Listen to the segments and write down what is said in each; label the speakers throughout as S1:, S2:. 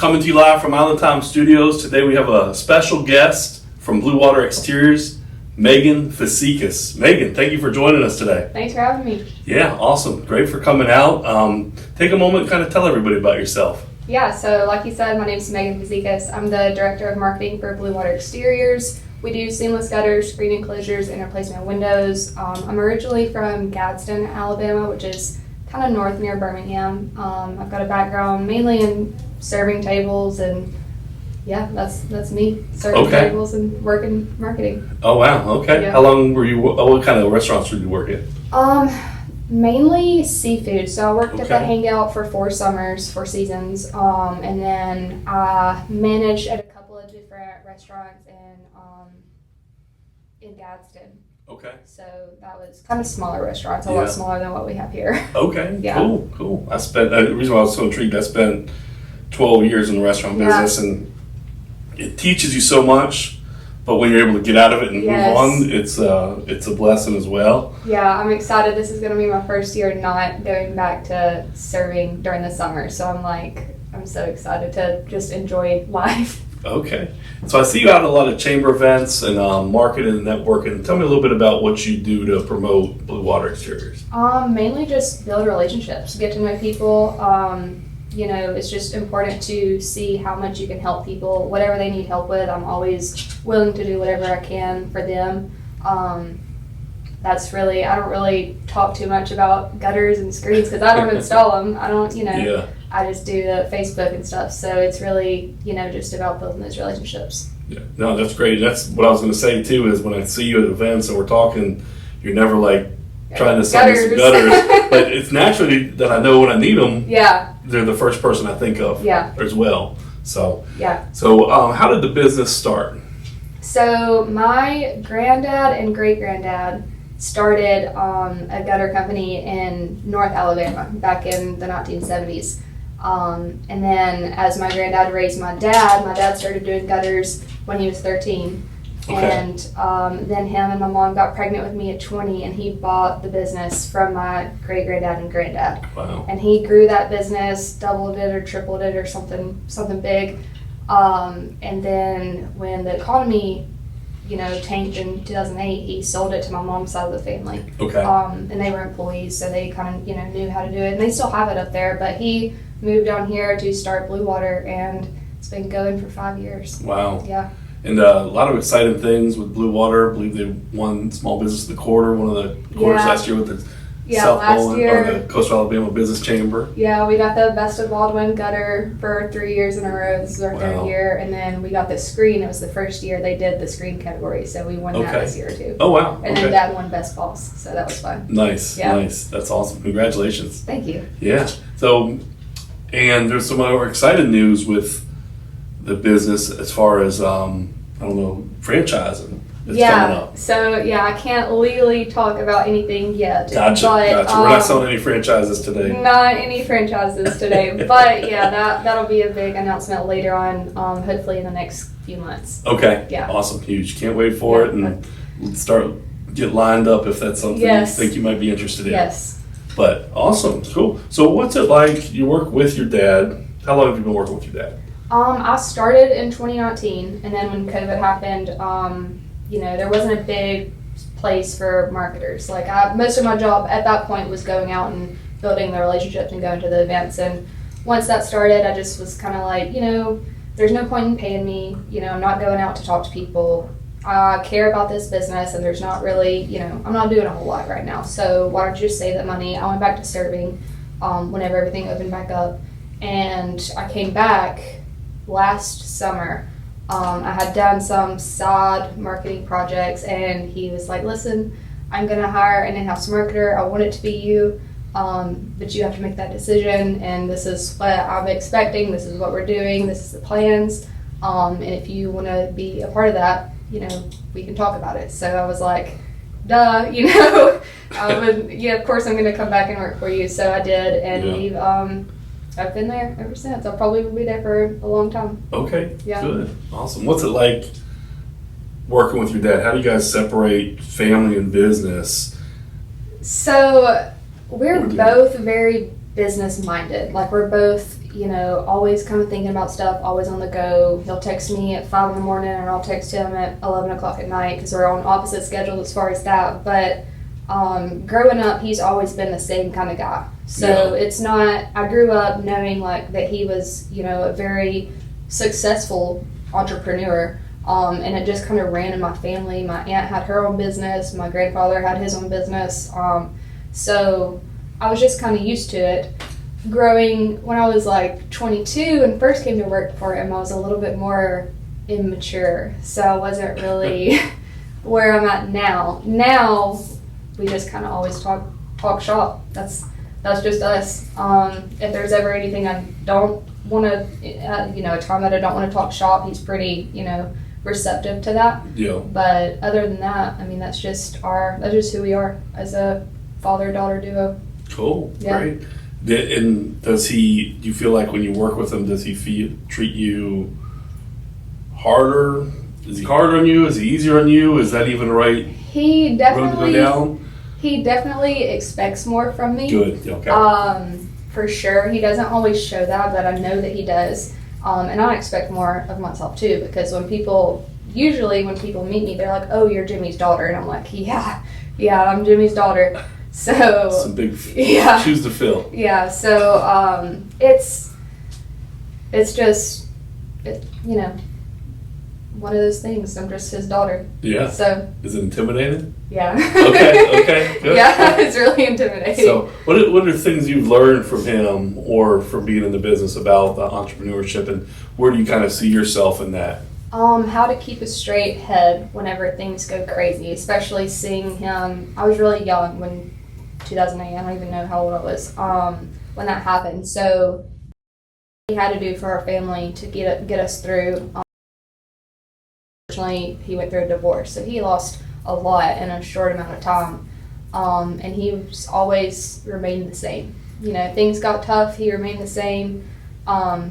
S1: Coming to you live from Island Time Studios. Today we have a special guest from Blue Water Exteriors, Megan Fazekas. Megan, thank you for joining us today.
S2: Thanks for having me.
S1: Yeah, awesome. Great for coming out. Take a moment and kind of tell everybody about yourself.
S2: Yeah, so like you said, my name is Megan Fazekas. I'm the Director of Marketing for Blue Water Exteriors. We do seamless gutters, screen enclosures, and replacement windows. I'm originally from Gadsden, Alabama, which is kind of north near Birmingham. I've got a background mainly in serving tables, and yeah, that's me, serving tables and working marketing.
S1: Oh wow, okay.
S2: Yeah.
S1: How long were you, what kind of restaurants did you work at?
S2: Mainly seafood. So I worked at the
S1: Okay.
S2: Hangout for 4 seasons, and then I managed at a couple of different restaurants in Gadsden.
S1: Okay.
S2: So that was kind of smaller restaurants, a lot smaller than what we have here.
S1: Okay,
S2: Yeah.
S1: cool. I spent, the reason why I was so intrigued, I spent 12 years in the restaurant business, and it teaches you so much, but when you're able to get out of it and move on, it's a blessing as well.
S2: Yeah, I'm excited. This is going to be my first year not going back to serving during the summer. So I'm so excited to just enjoy life.
S1: Okay. So I see you out at a lot of chamber events and marketing and networking. Tell me a little bit about what you do to promote Blue Water Exteriors.
S2: Mainly just build relationships, get to know people. It's just important to see how much you can help people, whatever they need help with. I'm always willing to do whatever I can for them. I don't really talk too much about gutters and screens because I don't install them. I don't, I just do the Facebook and stuff. So it's really, just about building those relationships.
S1: Yeah, no, that's great. That's what I was going to say too, is when I see you at events and we're talking, you're never like trying to sell me some gutters. But it's naturally that I know when I need them, they're the first person I think of as well. So, how did the business start?
S2: So my granddad and great-granddad started a gutter company in North Alabama back in the 1970s. And then as my granddad raised my dad started doing gutters when he was 13.
S1: Okay.
S2: And then him and my mom got pregnant with me at 20, and he bought the business from my great-granddad and granddad.
S1: Wow.
S2: And he grew that business, doubled it or tripled it or something big. And then when the economy tanked in 2008, he sold it to my mom's side of the family.
S1: Okay.
S2: And they were employees, so they kind of, knew how to do it. And they still have it up there, but he moved down here to start Blue Water, and it's been going for 5 years.
S1: Wow.
S2: Yeah.
S1: And a lot of exciting things with Blue Water. I believe they won Small Business of the Quarter, one of the quarters last year with the South Poland, or the Coastal Alabama Business Chamber. Yeah,
S2: we got the Best of Baldwin gutter for 3 years in a row. This is our third year. And then we got the screen. It was the first year they did the screen category, so we won that this year too.
S1: Oh, wow.
S2: And then Dad won Best Boss, so that was fun.
S1: Nice. That's awesome. Congratulations.
S2: Thank you.
S1: Yeah. So, and there's some more exciting news with the business as far as, franchising. Coming up.
S2: So I can't legally talk about anything yet.
S1: Gotcha. We're not selling any franchises today.
S2: Not any franchises today, but that'll be a big announcement later on, hopefully in the next few months.
S1: Okay.
S2: Yeah.
S1: Awesome. Huge. Can't wait for it, and get lined up if that's something you think you might be interested in.
S2: Yes.
S1: But awesome. Cool. So what's it like? You work with your dad. How long have you been working with your dad?
S2: I started in 2019, and then when COVID happened, there wasn't a big place for marketers. Most of my job at that point was going out and building the relationships and going to the events. And once that started, I just was kind of like, there's no point in paying me. I'm not going out to talk to people. I care about this business, and there's not really, I'm not doing a whole lot right now. So why don't you just save that money? I went back to serving whenever everything opened back up. And I came back last summer. I had done some side marketing projects, and he was like, listen, I'm going to hire an in-house marketer. I want it to be you, but you have to make that decision, and this is what I'm expecting. This is what we're doing. This is the plans. And if you want to be a part of that, we can talk about it. So I was like, duh, of course I'm going to come back and work for you. So I did, and I've been there ever since. I'll probably be there for a long time.
S1: Okay.
S2: Yeah.
S1: Good. Awesome. What's it like working with your dad? How do you guys separate family and business?
S2: So we're both very business minded. We're both, you know, always kind of thinking about stuff, always on the go. He'll text me at 5 in the morning, and I'll text him at 11 o'clock at night because we're on opposite schedules as far as that. But growing up, he's always been the same kind of guy. So it's not, I grew up knowing like that he was, you know, a very successful entrepreneur. And it just kind of ran in my family. My aunt had her own business. My grandfather had his own business. So I was just kind of used to it. Growing, when I was like 22 and first came to work for him, I was a little bit more immature. So I wasn't really where I'm at now. Now, we just kind of always talk shop. That's just us. If there's ever anything I don't want to, you know, a time that I don't want to talk shop, he's pretty, you know, receptive to that.
S1: Yeah.
S2: But other than that, I mean, that's just who we are as a father-daughter duo.
S1: Cool. Yeah. Great. And do you feel like when you work with him, does he treat you harder? Is he harder on you? Is he easier on you? Is that even the right road to go down?
S2: He definitely expects more from me.
S1: Good. Okay.
S2: For sure. He doesn't always show that, but I know that he does. And I expect more of myself too, because when people meet me, they're like, "Oh, you're Jimmy's daughter," and I'm like, "Yeah, I'm Jimmy's daughter." So
S1: some big shoes to fill.
S2: Yeah. So it's just you know, one of those things. I'm just his daughter.
S1: Yeah.
S2: So
S1: is it intimidating?
S2: Yeah.
S1: Okay. Good.
S2: Yeah, it's really intimidating.
S1: So what are things you've learned from him or from being in the business about the entrepreneurship, and where do you kind of see yourself in that?
S2: How to keep a straight head whenever things go crazy, especially seeing him. I was really young when 2008, I don't even know how old I was, when that happened. So we had to do for our family to get us through. Unfortunately, he went through a divorce, so he lost a lot in a short amount of time. And he's always remained the same. You know, things got tough, he remained the same.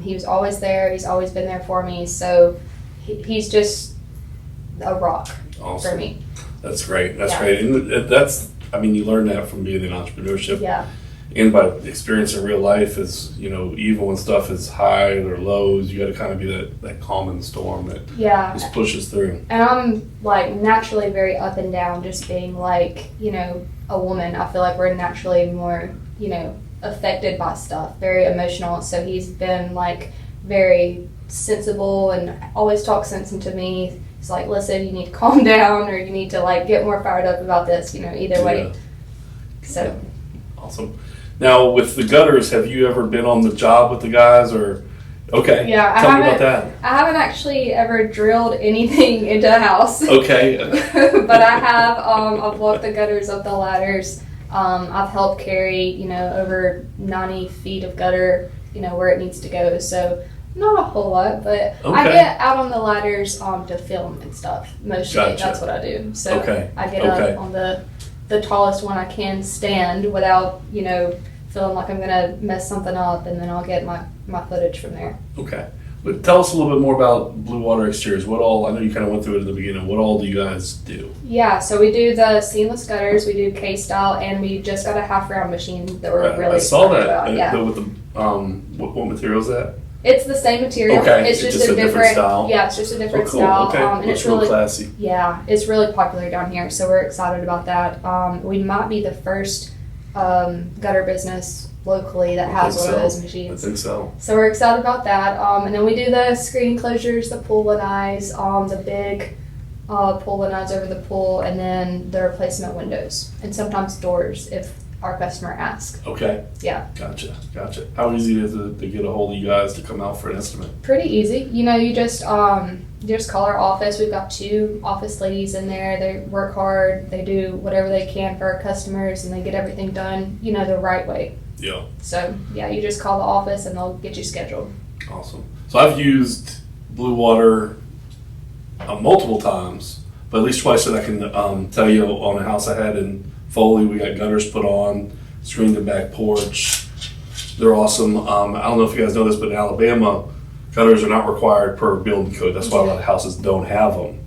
S2: He was always there, he's always been there for me. So he's just a rock for me.
S1: That's great. That's great. And you learn that from being in entrepreneurship.
S2: Yeah.
S1: And by experience in real life is, you know, even when stuff is high or lows, you got to kind of be that calm in the storm that just pushes through.
S2: And I'm like naturally very up and down, just being like, you know, a woman. I feel like we're naturally more, you know, affected by stuff, very emotional. So he's been like very sensible and always talks sense into me. He's like, listen, you need to calm down, or you need to like get more fired up about this, you know, either way. So
S1: awesome. Now with the gutters, have you ever been on the job with the guys or? Okay.
S2: Yeah,
S1: Tell me about that.
S2: I haven't actually ever drilled anything into a house.
S1: Okay.
S2: But I have. I've walked the gutters up the ladders. I've helped carry, you know, over 90 feet of gutter, you know, where it needs to go. So not a whole lot, but I get out on the ladders to film and stuff. Mostly, that's what I do. So I get up on the tallest one I can stand without, you know, feeling like I'm gonna mess something up, and then I'll get my footage from there. Okay.
S1: But tell us a little bit more about Blue Water Exteriors. What all, I know you kind of went through it in the beginning, what all do you guys do?
S2: Yeah, so we do the seamless gutters, we do K-style, and we just got a half-round machine that we're really excited about.
S1: Yeah. With the, what material is that?
S2: It's the same material.
S1: Okay.
S2: It's just a different style. Yeah, it's just a different style.
S1: Okay.
S2: And
S1: it's really classy.
S2: Yeah, it's really popular down here, so we're excited about that. We might be the first gutter business locally that has one of those machines.
S1: I think so.
S2: So we're excited about that. And then we do the screen enclosures, the pool lanais, the big pool lanais over the pool, and then the replacement windows, and sometimes doors if our customer asks.
S1: Okay.
S2: Yeah.
S1: Gotcha. How easy is it to get a hold of you guys to come out for an estimate?
S2: Pretty easy. You know, you just call our office. We've got 2 office ladies in there. They work hard. They do whatever they can for our customers, and they get everything done, you know, the right way.
S1: Yeah.
S2: So, yeah, you just call the office, and they'll get you scheduled.
S1: Awesome. So I've used Blue Water multiple times, but at least twice that I can tell you on a house I had in Foley, we got gutters put on, screened the back porch. They're awesome. I don't know if you guys know this, but in Alabama, gutters are not required per building code. That's why a lot of houses don't have them.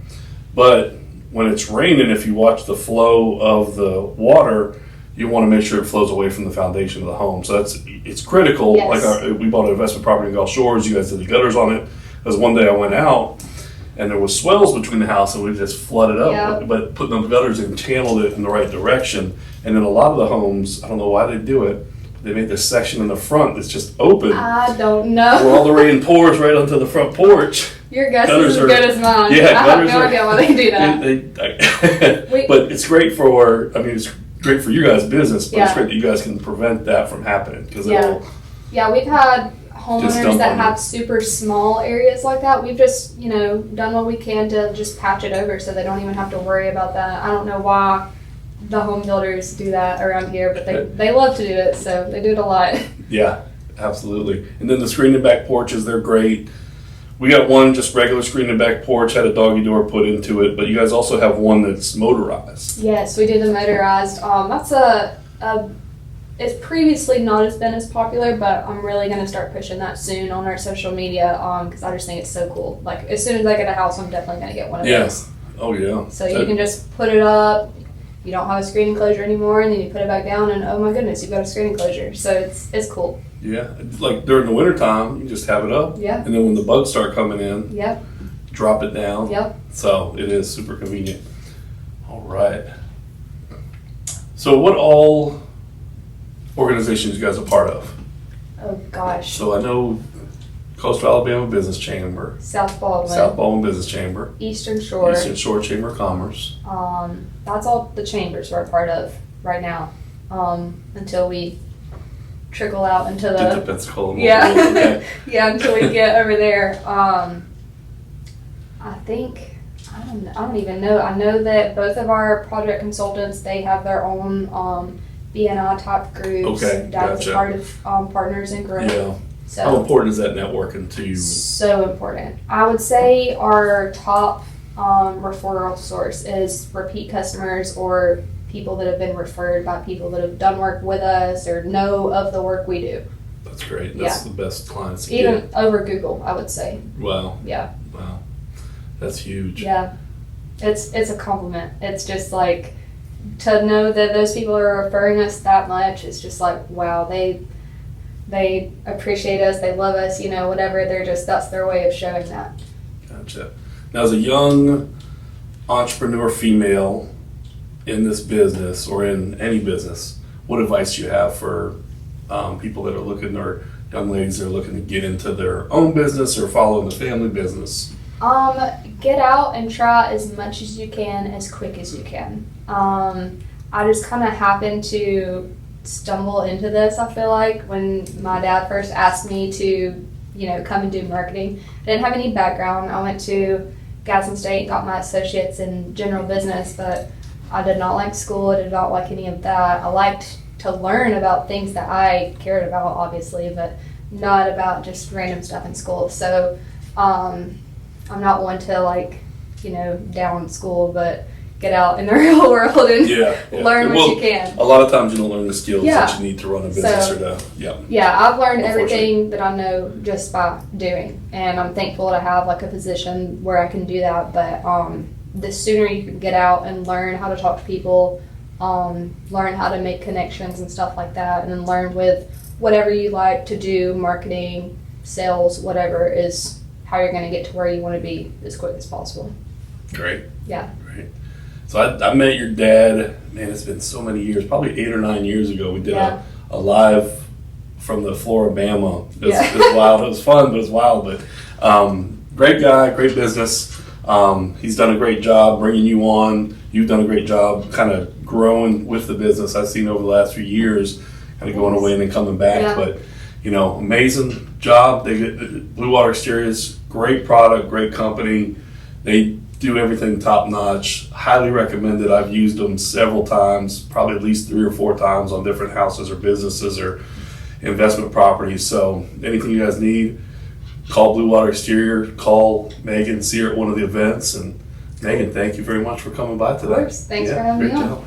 S1: But when it's raining, if you watch the flow of the water, you want to make sure it flows away from the foundation of the home. So it's critical.
S2: Yes.
S1: Like we bought an investment property in Gulf Shores. You guys did the gutters on it. Because one day I went out and there was swells between the house and we just flooded up.
S2: Yep.
S1: But putting the gutters in channeled it in the right direction. And then a lot of the homes, I don't know why they do it, they made this section in the front that's just open.
S2: I don't know.
S1: Where all the rain pours right onto the front porch.
S2: Your guess is as good as mine.
S1: Yeah,
S2: I have no idea why they do that.
S1: But it's great for, it's great for you guys' business, but it's
S2: Yeah.
S1: great that you guys can prevent that from happening. Because
S2: Yeah, we've had homeowners that have super small areas like that. We've just, done what we can to just patch it over so they don't even have to worry about that. I don't know why the home builders do that around here, but they love to do it, so they do it a lot.
S1: Yeah, absolutely. And then the screen and back porches, they're great. We got one just regular screen and back porch, had a doggy door put into it, but you guys also have one that's motorized.
S2: Yes, we did a motorized. That's it's previously not been as popular, but I'm really going to start pushing that soon on our social media because I just think it's so cool. Like, as soon as I get a house, I'm definitely going to get one of those.
S1: Oh, yeah.
S2: So you can just put it up, you don't have a screen enclosure anymore, and then you put it back down, and oh my goodness, you've got a screen enclosure. So it's cool.
S1: Yeah, like during the wintertime, you just have it up.
S2: Yeah.
S1: And then when the bugs start coming in,
S2: Yep.
S1: drop it down.
S2: Yep.
S1: So it is super convenient. All right. So what all organizations you guys are part of?
S2: Oh gosh.
S1: So I know Coastal Alabama Business Chamber,
S2: South Baldwin.
S1: South Baldwin Business Chamber,
S2: Eastern Shore.
S1: Eastern Shore Chamber of Commerce.
S2: That's all the chambers we're a part of right now. Until we trickle out into
S1: Get to Pensacola.
S2: Yeah.
S1: Okay.
S2: Yeah, until we get over there. I don't even know. I know that both of our project consultants, they have their own BNI type groups.
S1: Okay,
S2: Dad's
S1: gotcha.
S2: part of Partners in Growth.
S1: Yeah.
S2: So
S1: How important is that networking to you?
S2: so important. I would say our top referral source is repeat customers or people that have been referred by people that have done work with us or know of the work we do.
S1: That's great. That's the best clients to
S2: Even
S1: get.
S2: over Google, I would say.
S1: Wow.
S2: Yeah.
S1: Wow. That's huge.
S2: Yeah. It's a compliment. It's just like to know that those people are referring us that much. It's just like, wow, they appreciate us. They love us, whatever. That's their way of showing that.
S1: Gotcha. Now, as a young entrepreneur female in this business or in any business, what advice do you have for people that are looking, or young ladies that are looking to get into their own business or follow in the family business?
S2: Get out and try as much as you can, as quick as you can. I just kind of happened to stumble into this, I feel like, when my dad first asked me to, come and do marketing. I didn't have any background. I went to Gadsden State, got my associates in general business, but I did not like school. I did not like any of that. I liked to learn about things that I cared about, obviously, but not about just random stuff in school. So I'm not one to down school, but get out in the real world and learn what you can.
S1: A lot of times you don't learn the skills that you need to run a business
S2: Yeah, I've learned everything that I know just by doing, and I'm thankful to have a position where I can do that. But the sooner you can get out and learn how to talk to people, learn how to make connections and stuff like that, and then learn with whatever you like to do, marketing, sales, whatever, is how you're going to get to where you want to be as quick as possible.
S1: Great.
S2: Yeah.
S1: Great. So I met your dad, man, it's been so many years, probably 8 or 9 years ago. We did a live from the Floribama. It was wild. It was fun, but it was wild. But great guy, great business. He's done a great job bringing you on. You've done a great job kind of growing with the business. I've seen over the last few years, kind of going away and then coming back.
S2: Yeah.
S1: But, amazing job. They get Blue Water Exteriors, great product, great company. They do everything top notch. Highly recommended. I've used them several times, probably at least 3 or 4 times on different houses or businesses or investment properties. So anything you guys need, call Blue Water Exterior, call Megan, see her at one of the events. And Megan, thank you very much for coming by today.
S2: Of course. Thanks for having me on.
S1: Job.